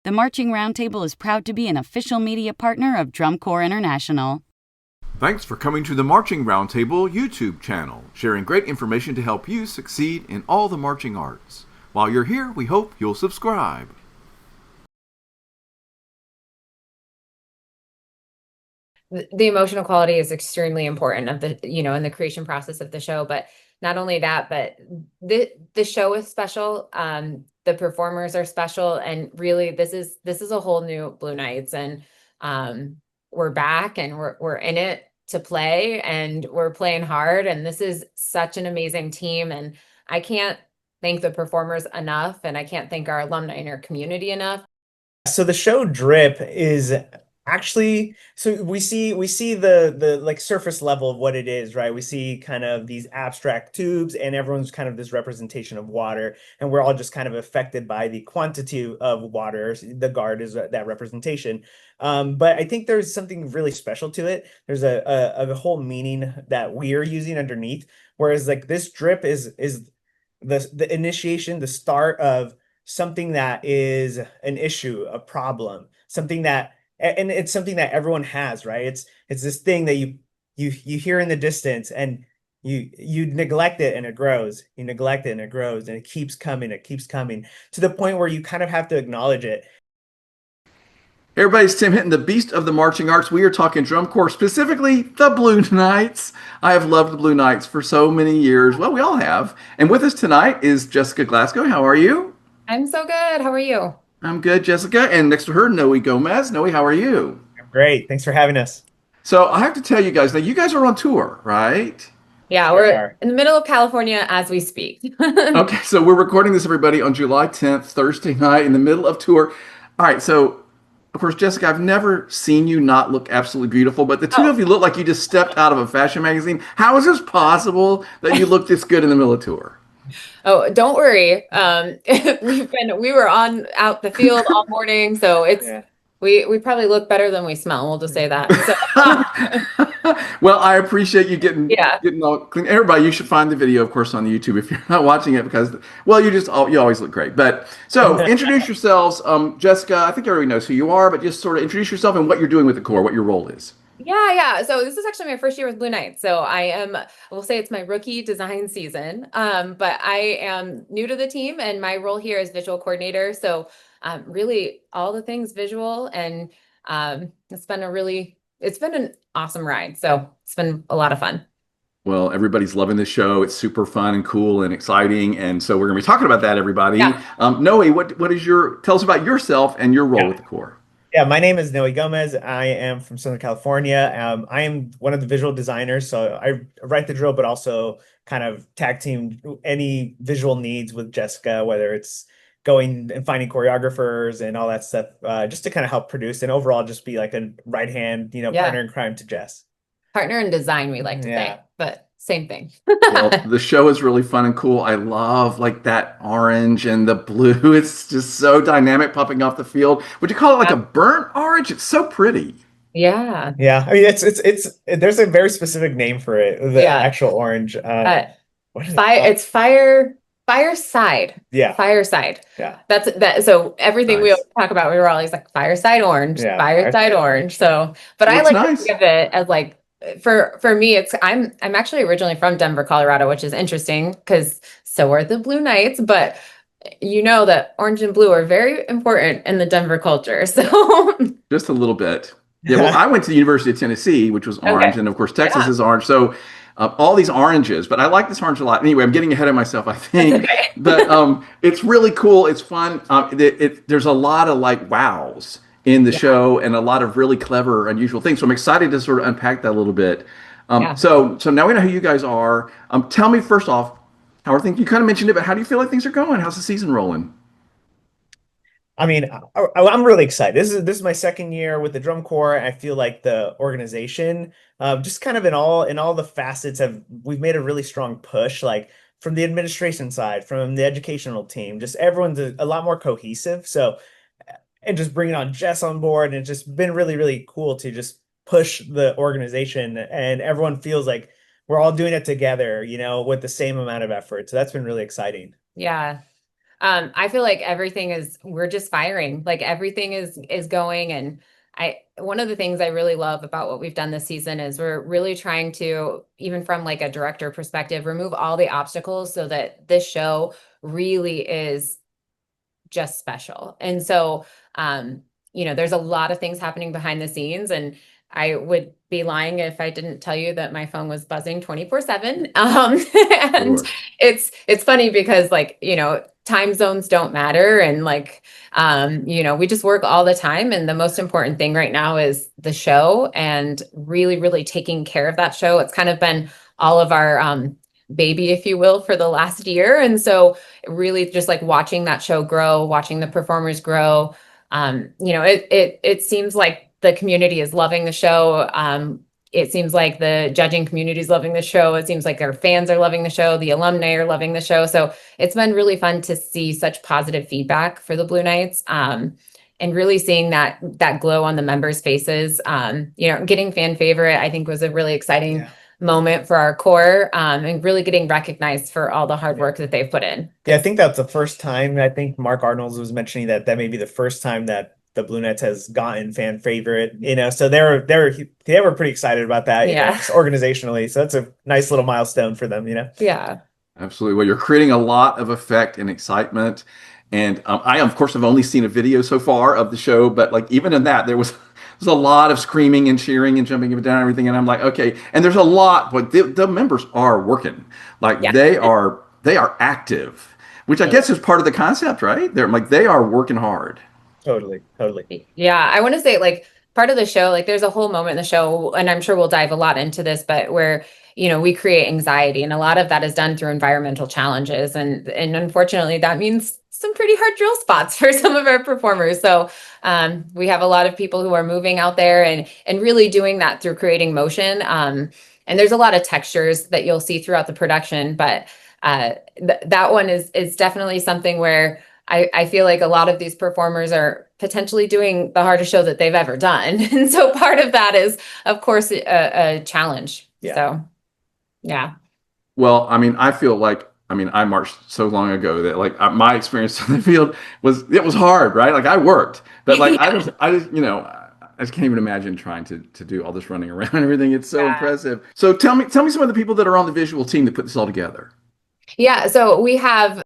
The Marching Roundtable is proud to be an official media partner of Drum Corps International. Thanks for coming to the Marching Roundtable YouTube channel, sharing great information to help you succeed in all the marching arts. While you're here, we hope you'll subscribe. The emotional quality is extremely important of the, in the creation process of the show. But not only that, but the show is special. The performers are special, and really, this is a whole new Blue Knights, and we're back, and we're in it to play, and we're playing hard. And this is such an amazing team, and I can't thank the performers enough, and I can't thank our alumni and our community enough. So the show Drip is actually, so we see the like surface level of what it is, right? We see kind of these abstract tubes, and everyone's kind of this representation of water, and we're all just kind of affected by the quantity of water. The guard is that representation. But I think there's something really special to it. There's a whole meaning that we're using underneath, whereas like this drip is the initiation, the start of something that is an issue, a problem, something that, and it's something that everyone has, right? It's this thing that you hear in the distance, and you neglect it and it grows. You neglect it and it grows, and it keeps coming to the point where you kind of have to acknowledge it. Hey everybody, it's Tim Hinton, the Beast of the Marching Arts. We are talking drum corps, specifically the Blue Knights. I have loved the Blue Knights for so many years. Well, we all have. And with us tonight is Jessica Glasgow. How are you? I'm so good. How are you? I'm good, Jessica. And next to her, Noe Gomez. Noe, how are you? Great. Thanks for having us. So I have to tell you guys, now you guys are on tour, right? Yeah, we're in the middle of California as we speak. Okay, so we're recording this, everybody, on July 10th, Thursday night, in the middle of tour. All right, so of course, Jessica, I've never seen you not look absolutely beautiful, but the two of you look like you just stepped out of a fashion magazine. How is this possible that you look this good in the middle of tour? Oh, don't worry. We were out the field all morning, so we probably look better than we smell. We'll just say that. So. Well, I appreciate you getting all clean. Everybody, you should find the video, of course, on the YouTube if you're not watching it, because, well, you always look great. But so introduce yourselves, Jessica. I think everybody knows who you are, but just sort of introduce yourself and what you're doing with the Corps, what your role is. Yeah. So this is actually my first year with Blue Knights. So we'll say it's my rookie design season. But I am new to the team, and my role here is visual coordinator. So really all the things visual, and it's been an awesome ride. So it's been a lot of fun. Well, everybody's loving this show. It's super fun and cool and exciting. And so we're going to be talking about that, everybody. Yeah. Noe, tell us about yourself and your role with the Corps. Yeah, my name is Noe Gomez. I am from Southern California. I am one of the visual designers, so I write the drill, but also kind of tag team any visual needs with Jessica, whether it's going and finding choreographers and all that stuff, just to kind of help produce and overall just be like a right hand, partner in crime to Jess. Partner in design, we like to say, but same thing. Well, the show is really fun and cool. I love like that orange and the blue. It's just so dynamic popping off the field. Would you call it like a burnt orange? It's so pretty. Yeah. Yeah. I mean, it's there's a very specific name for it. The actual orange. It's Fireside. Yeah. Fireside. Yeah. That's that. So everything we always talk about, we were always like Fireside Orange, Fireside Orange. So, but I like to think of it as like, for me, I'm actually originally from Denver, Colorado, which is interesting because so are the Blue Knights, but you know that orange and blue are very important in the Denver culture. So just a little bit. Yeah. Well, I went to the University of Tennessee, which was orange, and of course Texas is orange. So all these oranges, but I like this orange a lot. Anyway, I'm getting ahead of myself, I think. But it's really cool. It's fun. There's a lot of like wows in the show, and a lot of really clever, unusual things. So I'm excited to sort of unpack that a little bit. So now we know who you guys are. Tell me first off, how are things? You kind of mentioned it, but how do you feel like things are going? How's the season rolling? I mean, I'm really excited. This is my second year with the Drum Corps. I feel like the organization, just kind of in all the facets, we've made a really strong push. Like from the administration side, from the educational team, just everyone's a lot more cohesive. So, and just bringing on Jess on board, and it's just been really, really cool to just push the organization, and everyone feels like we're all doing it together, with the same amount of effort. So that's been really exciting. Yeah. I feel like we're just firing, like everything is going. And one of the things I really love about what we've done this season is we're really trying to, even from like a director perspective, remove all the obstacles so that this show really is just special. And so, there's a lot of things happening behind the scenes, and I would be lying if I didn't tell you that my phone was buzzing 24/7. And Sure. it's funny because like, time zones don't matter. And like, we just work all the time. And the most important thing right now is the show and really, really taking care of that show. It's kind of been all of our, baby, if you will, for the last year. And so really just like watching that show grow, watching the performers grow. It seems like the community is loving the show. It seems like the judging community is loving the show. It seems like our fans are loving the show. The alumni are loving the show. So it's been really fun to see such positive feedback for the Blue Knights. And really seeing that glow on the members' faces. Getting fan favorite, I think, was a really exciting moment for our core, and really getting recognized for all the hard work that they've put in. Yeah, I think that's the first time. I think Mark Arnold was mentioning that may be the first time that the Blue Knights has gotten fan favorite. So they were pretty excited about that. Just organizationally. So that's a nice little milestone for them. Yeah. Absolutely. Well, you're creating a lot of effect and excitement. And I, of course, have only seen a video so far of the show, but like even in that, there's a lot of screaming and cheering and jumping up and down and everything. And I'm like, okay. And there's a lot, but the members are working. Like they are active, which I guess is part of the concept, right? They are working hard. Totally. Yeah, I want to say like part of the show, like there's a whole moment in the show, and I'm sure we'll dive a lot into this, but where we create anxiety, and a lot of that is done through environmental challenges, and unfortunately that means some pretty hard drill spots for some of our performers. So we have a lot of people who are moving out there and really doing that through creating motion. And there's a lot of textures that you'll see throughout the production, but that one is definitely something where I feel like a lot of these performers are potentially doing the hardest show that they've ever done. And so part of that is, of course, a challenge. Yeah. So, yeah. Well, I mean, I feel like, I marched so long ago that like my experience in the field was hard, right? Like I worked, but like I just can't even imagine trying to do all this running around and everything. It's so impressive. So tell me some of the people that are on the visual team that put this all together. Yeah. So we have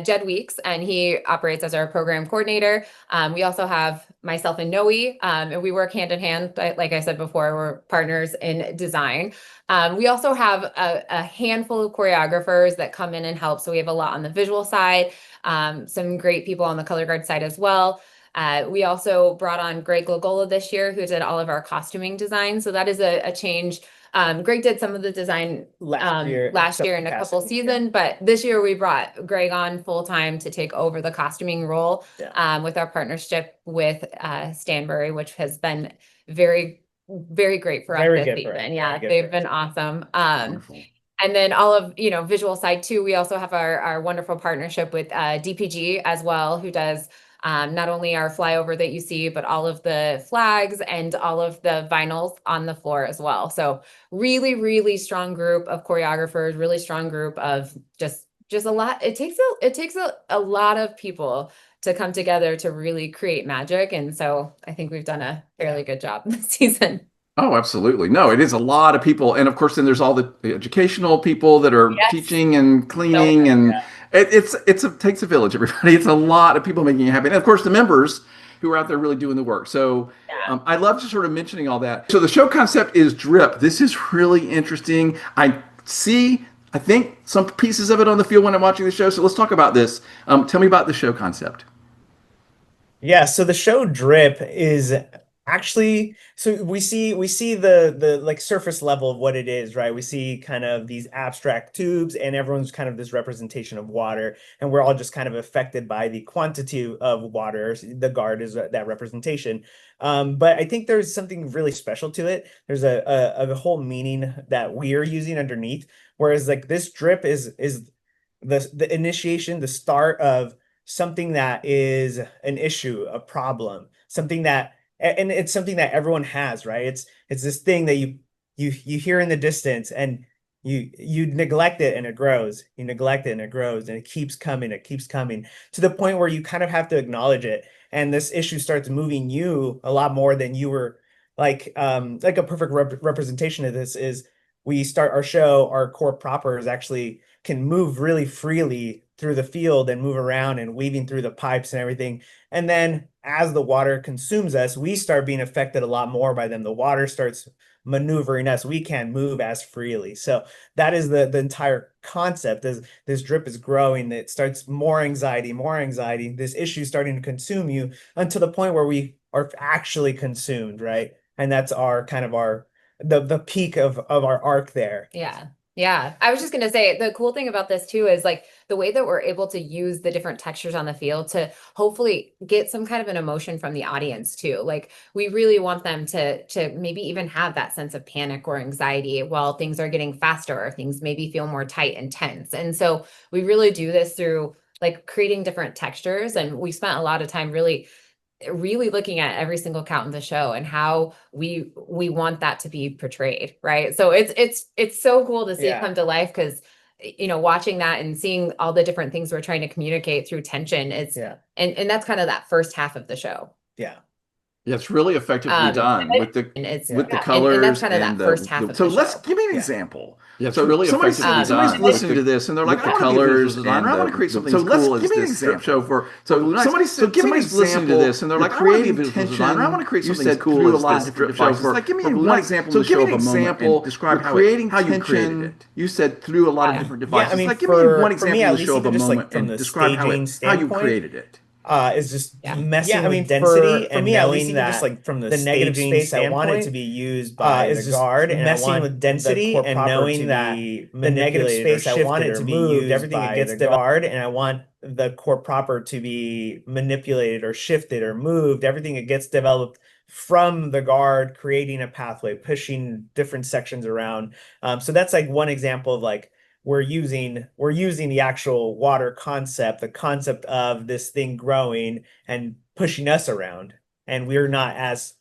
Jed Weeks, and he operates as our program coordinator. We also have myself and Noe, and we work hand in hand. Like I said before, we're partners in design. We also have a handful of choreographers that come in and help. So we have a lot on the visual side, some great people on the color guard side as well. We also brought on Greg Lagola this year, who did all of our costuming design. So that is a change. Greg did some of the design last year in a couple seasons, but this year we brought Greg on full time to take over the costuming role with our partnership with Stanbury, which has been very, very great for us this season. Yeah, they've been awesome. And then all of, visual side too, we also have our wonderful partnership with DPG as well, who does not only our flyover that you see, but all of the flags and all of the vinyls on the floor as well. So really, really strong group of choreographers, really strong group of just a lot. It takes a lot of people to come together to really create magic. And so I think we've done a fairly good job this season. Oh, absolutely. No, it is a lot of people. And of course, then there's all the educational people that are teaching and cleaning and it takes a village, everybody. It's a lot of people making it happen. And of course, the members who are out there really doing the work. So I love just sort of mentioning all that. So the show concept is drip. This is really interesting. I think some pieces of it on the field when I'm watching the show. So let's talk about this. Tell me about the show concept. Yeah, so the show drip is actually, so we see the like surface level of what it is, right? We see kind of these abstract tubes, and everyone's kind of this representation of water, and we're all just kind of affected by the quantity of water. The guard is that representation. But I think there's something really special to it. There's a whole meaning that we are using underneath, whereas like this drip is the initiation, the start of something that is an issue, a problem, something that, and it's something that everyone has, right? It's this thing that you hear in the distance, and you neglect it and it grows. You neglect it and it grows, and it keeps coming. It keeps coming to the point where you kind of have to acknowledge it. And this issue starts moving you a lot more than you were like a perfect representation of this is we start our show, our core propers actually can move really freely through the field and move around and weaving through the pipes and everything. And then as the water consumes us, we start being affected a lot more by them. The water starts maneuvering us. We can't move as freely. So that is the entire concept. As this drip is growing, it starts more anxiety, this issue starting to consume you until the point where we are actually consumed, right? And that's our kind of the peak of our arc there. Yeah. Yeah. I was just going to say the cool thing about this too is like the way that we're able to use the different textures on the field to hopefully get some kind of an emotion from the audience too. Like we really want them to maybe even have that sense of panic or anxiety while things are getting faster or things maybe feel more tight and tense. And so we really do this through like creating different textures. And we spent a lot of time really looking at every single count in the show and how we want that to be portrayed, right? So it's so cool to see it come to life because watching that and seeing all the different things we're trying to communicate through tension and that's kind of that first half of the show. Yeah, it's really effectively done with the colors and that's kind of that first half of the show. So let's give me an example. Yeah, it's really somebody's listening to this and they're like, the colors, and I want to create something so as cool let's as give me an this example. show for. So somebody's listening to this and they're like, creative tension. I want to create something as cool through as a lot this of different show devices. for. Like, give me one one example. so give me an example. Describe how you created it. You said through a lot of different devices. Yeah, I mean, like give me one example of the show of a moment from and the describe how you created it. Is just messing with density for me, at least even just like from the negative space I want it to be used by the guard, and messing with density and knowing that the negative space I want it to be used everything it gets the guard, and I want the core proper to be manipulated or shifted or moved. Everything it gets developed from the guard, creating a pathway, pushing different sections around. So that's like one example of like we're using the actual water concept, the concept of this thing growing and pushing us around, and we're not as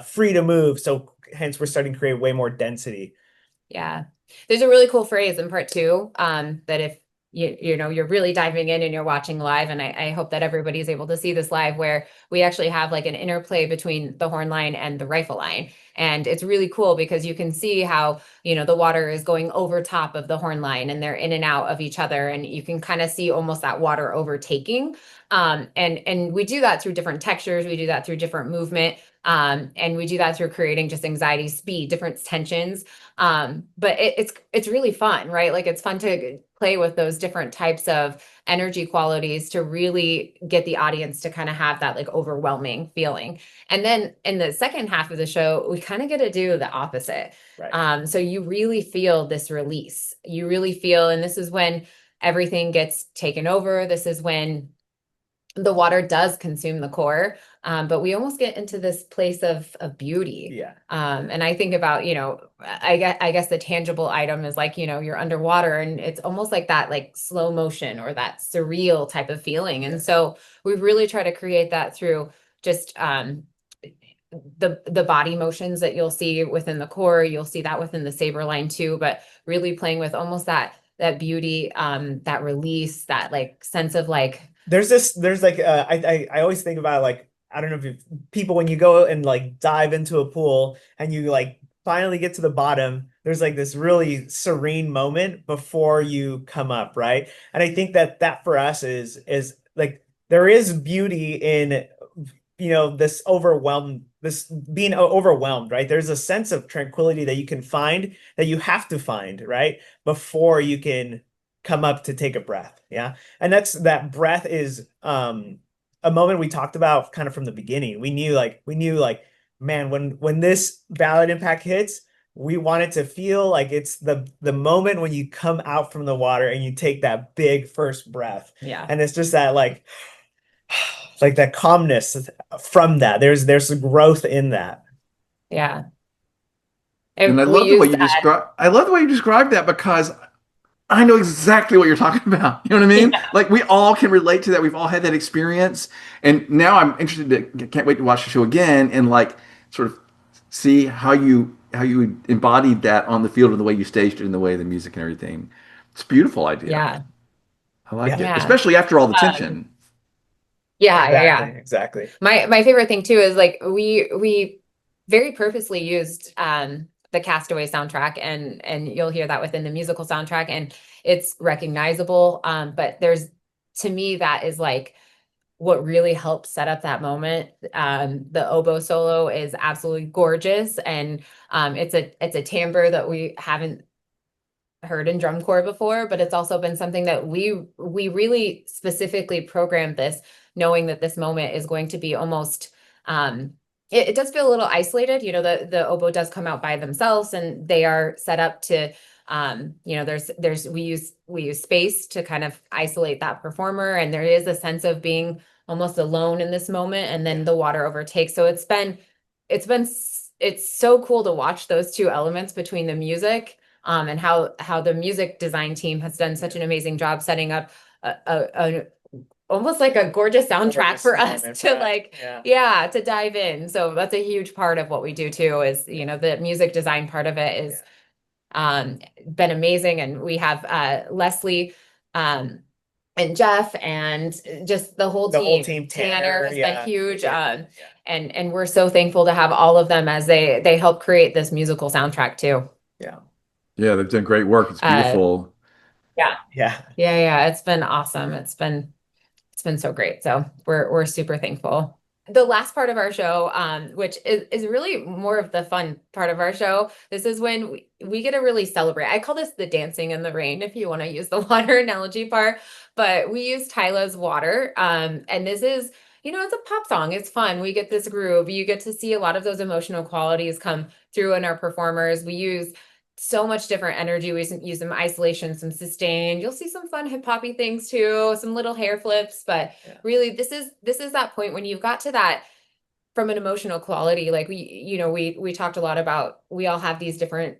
free to move. So hence we're starting to create way more density. Yeah. There's a really cool phrase in part 2 that if you're really diving in and you're watching live, and I hope that everybody's able to see this live, where we actually have like an interplay between the horn line and the rifle line. And it's really cool because you can see how, the water is going over top of the horn line and they're in and out of each other. And you can kind of see almost that water overtaking. And we do that through different textures. We do that through different movement. And we do that through creating just anxiety, speed, different tensions. But it's really fun, right? Like it's fun to play with those different types of energy qualities to really get the audience to kind of have that like overwhelming feeling. And then in the second half of the show, we kind of get to do the opposite. Right. So you really feel this release. You really feel, and this is when everything gets taken over. This is when the water does consume the core, but we almost get into this place of beauty. Yeah. And I think about, I guess the tangible item is like, you're underwater and it's almost like that, like slow motion or that surreal type of feeling. And so we really try to create that through just the body motions that you'll see within the core. You'll see that within the saber line too, but really playing with almost that beauty, that release, that like sense of like, there's like I always think about like, I don't know if people, when you go and like dive into a pool and you like finally get to the bottom, there's like this really serene moment before you come up, right? And I think that for us is like there is beauty in this being overwhelmed, right? There's a sense of tranquility that you can find, that you have to find, right, before you can come up to take a breath. Yeah. And that breath is a moment we talked about kind of from the beginning. We knew like, man, when this ballad impact hits, we want it to feel like it's the moment when you come out from the water and you take that big first breath. Yeah. And it's just that like that calmness from that. There's growth in that. Yeah. And I love the way you described that, because I know exactly what you're talking about. You know what I mean? Yeah. Like we all can relate to that. We've all had that experience. And now I'm interested can't wait to watch the show again and like sort of see how you you embodied that on the field and the way you staged it and the way the music and everything. It's a beautiful idea. Yeah. I liked it, Yeah. especially after all the tension. Yeah. Exactly. My favorite thing too is like we very purposely used the Castaway soundtrack, and you'll hear that within the musical soundtrack, and it's recognizable. But to me, that is like what really helps set up that moment. The oboe solo is absolutely gorgeous, and it's a timbre that we haven't heard in drum corps before, but it's also been something that we really specifically programmed this, knowing that this moment is going to be almost it does feel a little isolated. The oboe does come out by themselves, and they are set up to we use space to kind of isolate that performer, and there is a sense of being almost alone in this moment, and then the water overtakes. So it's so cool to watch those two elements between the music and how the music design team has done such an amazing job setting up a almost like a gorgeous soundtrack for us to to dive in. So that's a huge part of what we do too, is the music design part of it is been amazing. And we have Leslie and Jeff and just the whole team. Tanner has been huge. And we're so thankful to have all of them as they help create this musical soundtrack too. Yeah, they've done great work. It's beautiful. It's been awesome. It's been so great. So we're super thankful. The last part of our show, which is really more of the fun part of our show, this is when we get to really celebrate. I call this the dancing in the rain, if you want to use the water analogy part, but we use Tyla's Water. And this is, it's a pop song. It's fun. We get this groove. You get to see a lot of those emotional qualities come through in our performers. We use so much different energy. We use some isolation, some sustain. You'll see some fun hip hoppy things too, some little hair flips, but really this is that point when you've got to that from an emotional quality. Like we talked a lot about, we all have these different,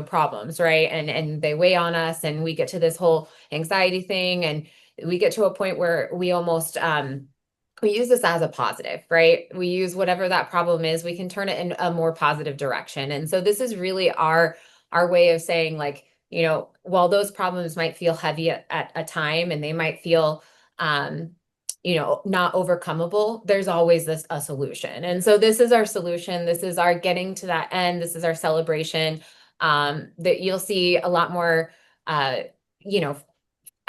problems, right? And they weigh on us, and we get to this whole anxiety thing, and we get to a point where we almost, we use this as a positive, right? We use whatever that problem is, we can turn it in a more positive direction. And so this is really our way of saying, like, while those problems might feel heavy at a time, and they might feel, not overcomable, there's always a solution. And so this is our solution. This is our getting to that end. This is our celebration, that you'll see a lot more, I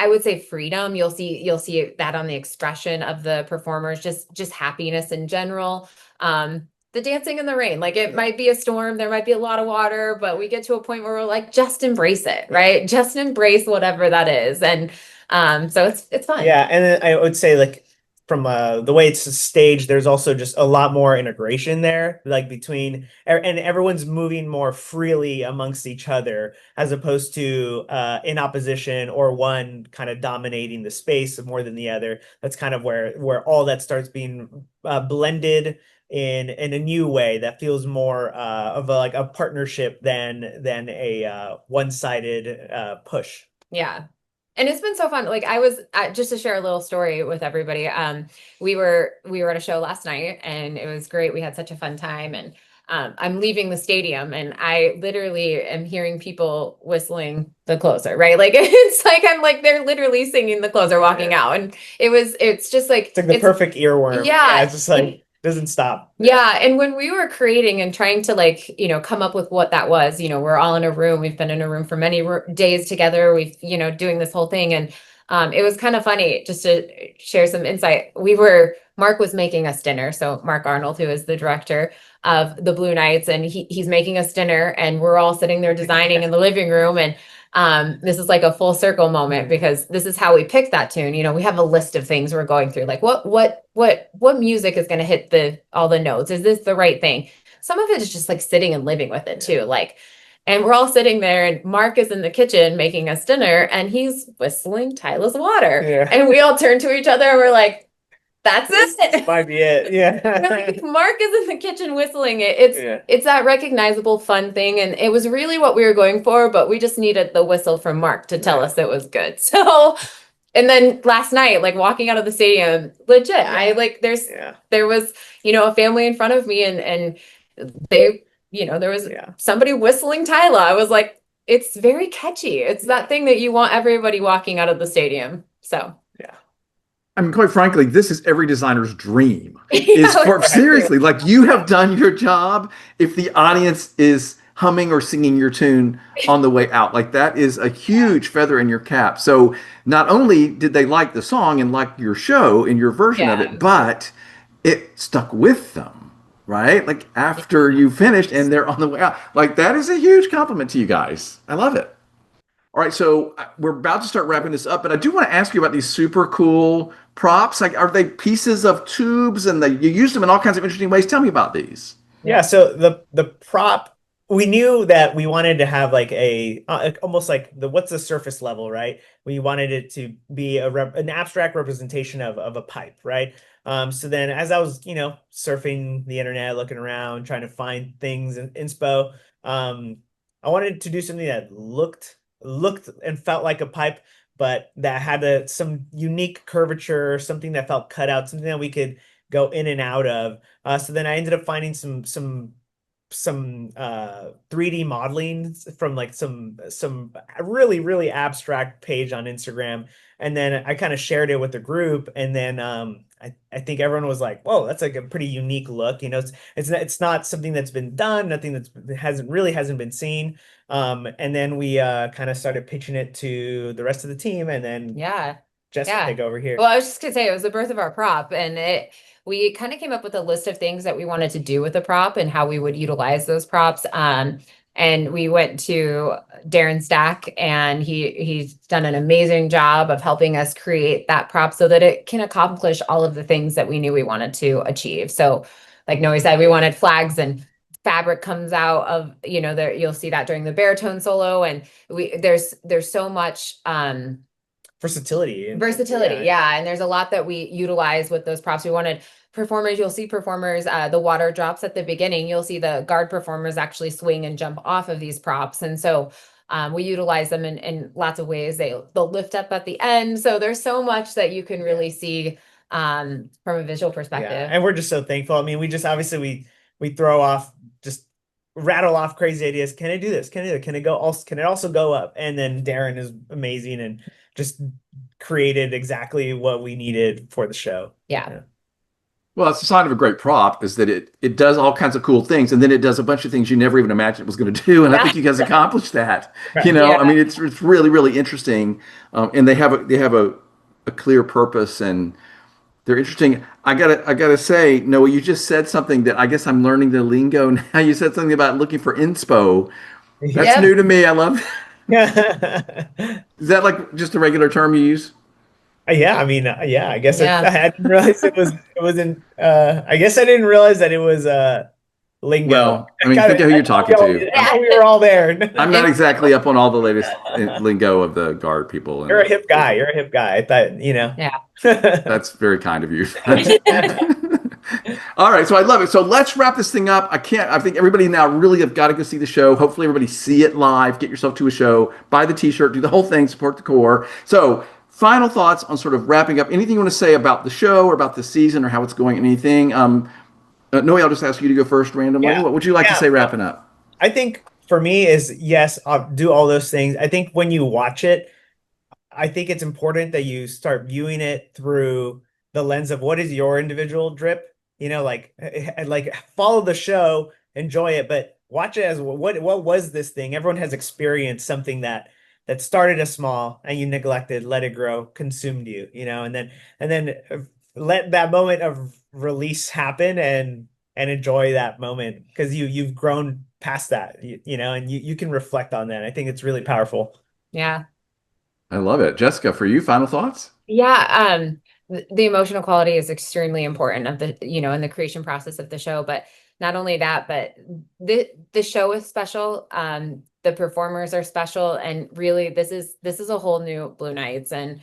would say freedom. You'll see that on the expression of the performers, just happiness in general. The dancing in the rain, like it might be a storm, there might be a lot of water, but we get to a point where we're like, just embrace it, right? Just embrace whatever that is. And so it's fun. Yeah. And then I would say, like, from the way it's staged, there's also just a lot more integration there, like between, and everyone's moving more freely amongst each other, as opposed to in opposition, or one kind of dominating the space more than the other. That's kind of where all that starts being blended in a new way that feels more of a partnership than a one-sided push. Yeah. And it's been so fun. Like I was just to share a little story with everybody. We were at a show last night, and it was great. We had such a fun time, and I'm leaving the stadium, and I literally am hearing people whistling the closer, right? Like it's like they're literally singing the closer walking out, and it's just like it's like the perfect earworm. Yeah, it's just like doesn't stop. Yeah. And when we were creating and trying to come up with what that was, we're all in a room. We've been in a room for many days together. We've, doing this whole thing. And it was kind of funny, just to share some insight. Mark was making us dinner. So Mark Arnold, who is the director of the Blue Knights, and he's making us dinner, and we're all sitting there designing in the living room. And this is like a full circle moment, because this is how we picked that tune. We have a list of things we're going through, like what music is going to hit all the notes? Is this the right thing? Some of it is just like sitting and living with it too. And we're all sitting there, and Mark is in the kitchen making us dinner, and he's whistling Tyla's Water. Yeah. And we all turn to each other, and we're like, that's it. This might be it. Yeah. Mark is in the kitchen whistling it. It's that recognizable fun thing. And it was really what we were going for, but we just needed the whistle from Mark to tell us it was good. So, and then last night, like walking out of the stadium, legit, there was, a family in front of me, and there was somebody whistling Tyla. I was like, it's very catchy. It's that thing that you want everybody walking out of the stadium. So I mean, quite frankly, this is every designer's dream. Yeah, Seriously, like, you have done your job if the audience is humming or singing your tune on the way out. Like, that is a huge feather in your cap. So not only did they like the song and like your show and your version of it, but it stuck with them, right? Like, after you finished and they're on the way out. Like, that is a huge compliment to you guys. I love it. All right, so we're about to start wrapping this up, but I do want to ask you about these super cool props. Like, are they pieces of tubes, and you use them in all kinds of interesting ways? Tell me about these. Yeah, so the prop, we knew that we wanted to have like almost like what's the surface level, right? We wanted it to be an abstract representation of a pipe, right? So then as I was, surfing the internet, looking around, trying to find things in inspo, I wanted to do something that looked and felt like a pipe, but that had some unique curvature, something that felt cut out, something that we could go in and out of. So then I ended up finding some 3D modeling from like some really, really abstract page on Instagram. And then I kind of shared it with the group. And then I think everyone was like, whoa, that's like a pretty unique look. It's not something that's been done, nothing hasn't been seen. And then we kind of started pitching it to the rest of the team, and then Jessica take over here. Well, I was just gonna say, it was the birth of our prop, and we kind of came up with a list of things that we wanted to do with the prop and how we would utilize those props. And we went to Darren Stack, and he's done an amazing job of helping us create that prop so that it can accomplish all of the things that we knew we wanted to achieve. So, like Noe said, we wanted flags and fabric comes out of, there, you'll see that during the baritone solo, and there's so much versatility. Yeah. And there's a lot that we utilize with those props. We wanted performers, you'll see performers, the water drops at the beginning, you'll see the guard performers actually swing and jump off of these props. And so we utilize them in lots of ways. They'll lift up at the end. So there's so much that you can really see from a visual perspective. Yeah. And we're just so thankful. I mean, we just obviously we throw off, just rattle off crazy ideas. Can I do this? Can I do it? Can it also go up? And then Darren is amazing and just created exactly what we needed for the show. Yeah. Well, it's a sign of a great prop is that it does all kinds of cool things, and then it does a bunch of things you never even imagined it was going to do. And I think you guys accomplished that. Right. I mean, it's really, really interesting. And they have a clear purpose, and they're interesting. I gotta say, Noah, you just said something that I guess I'm learning the lingo now. You said something about looking for inspo. That's new to me. I love that. Is that like just a regular term you use? Yeah, I mean, I guess I didn't realize it wasn't. I guess I didn't realize that it was lingo. Well, I mean, think of who you're talking to. We were all there. I'm not exactly up on all the latest lingo of the guard people. You're a hip guy. I thought, Yeah. That's very kind of you. All right, so I love it. So let's wrap this thing up. I think everybody now really have got to go see the show. Hopefully everybody see it live. Get yourself to a show. Buy the t-shirt. Do the whole thing. Support the core. So final thoughts on sort of wrapping up. Anything you want to say about the show or about the season or how it's going? Anything? Noe, I'll just ask you to go first randomly. Yeah. What would you like to say wrapping up? I think for me is, yes, I'll do all those things. I think when you watch it, I think it's important that you start viewing it through the lens of what is your individual drip. Like follow the show, enjoy it, but watch it as what was this thing? Everyone has experienced something that started as small and you neglected, let it grow, consumed you, and then let that moment of release happen and enjoy that moment because you've grown past that, and you can reflect on that. I think it's really powerful. Yeah. I love it. Jessica, for you, final thoughts? Yeah. The emotional quality is extremely important of the, in the creation process of the show, but not only that, but the show is special. The performers are special, and really this is a whole new Blue Knights, and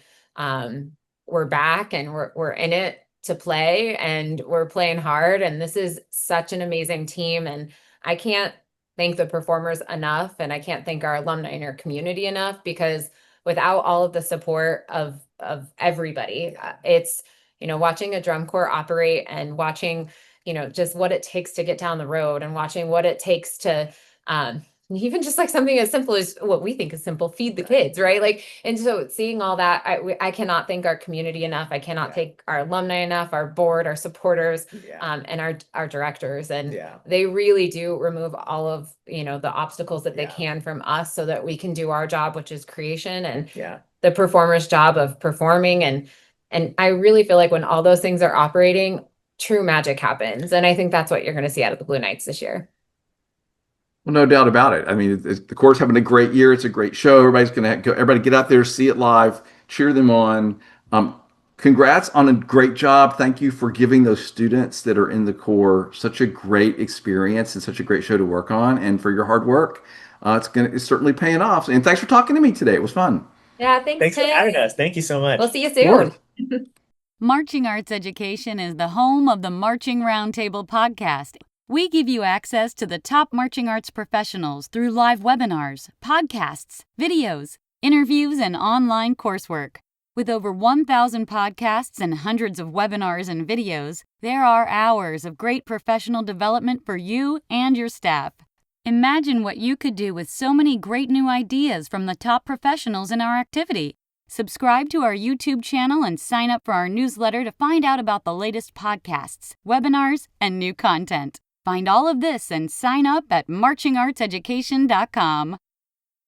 we're back and we're in it to play, and we're playing hard, and this is such an amazing team, and I can't thank the performers enough, and I can't thank our alumni and our community enough, because without all of the support of everybody, it's watching a drum corps operate and watching just what it takes to get down the road and watching what it takes to, even just like something as simple as what we think is simple, feed the kids, right? Like, and so seeing all that, I cannot thank our community enough. I cannot thank our alumni enough, our board, our supporters, and our directors. And they really do remove all of, the obstacles that they can from us so that we can do our job, which is creation, and the performer's job of performing. And I really feel like when all those things are operating, true magic happens. And I think that's what you're going to see out of the Blue Knights this year. Well, no doubt about it. I mean, the Corps having a great year. It's a great show. Everybody's going to go. Everybody get out there, see it live, cheer them on. Congrats on a great job. Thank you for giving those students that are in the Corps such a great experience and such a great show to work on, and for your hard work. It's certainly paying off. And thanks for talking to me today. It was fun. Yeah, thanks for having us. Thank you so much. We'll see you soon. Marching Arts Education is the home of the Marching Roundtable podcast. We give you access to the top marching arts professionals through live webinars, podcasts, videos, interviews, and online coursework. With over 1,000 podcasts and hundreds of webinars and videos, there are hours of great professional development for you and your staff. Imagine what you could do with so many great new ideas from the top professionals in our activity. Subscribe to our YouTube channel and sign up for our newsletter to find out about the latest podcasts, webinars, and new content. Find all of this and sign up at marchingartseducation.com.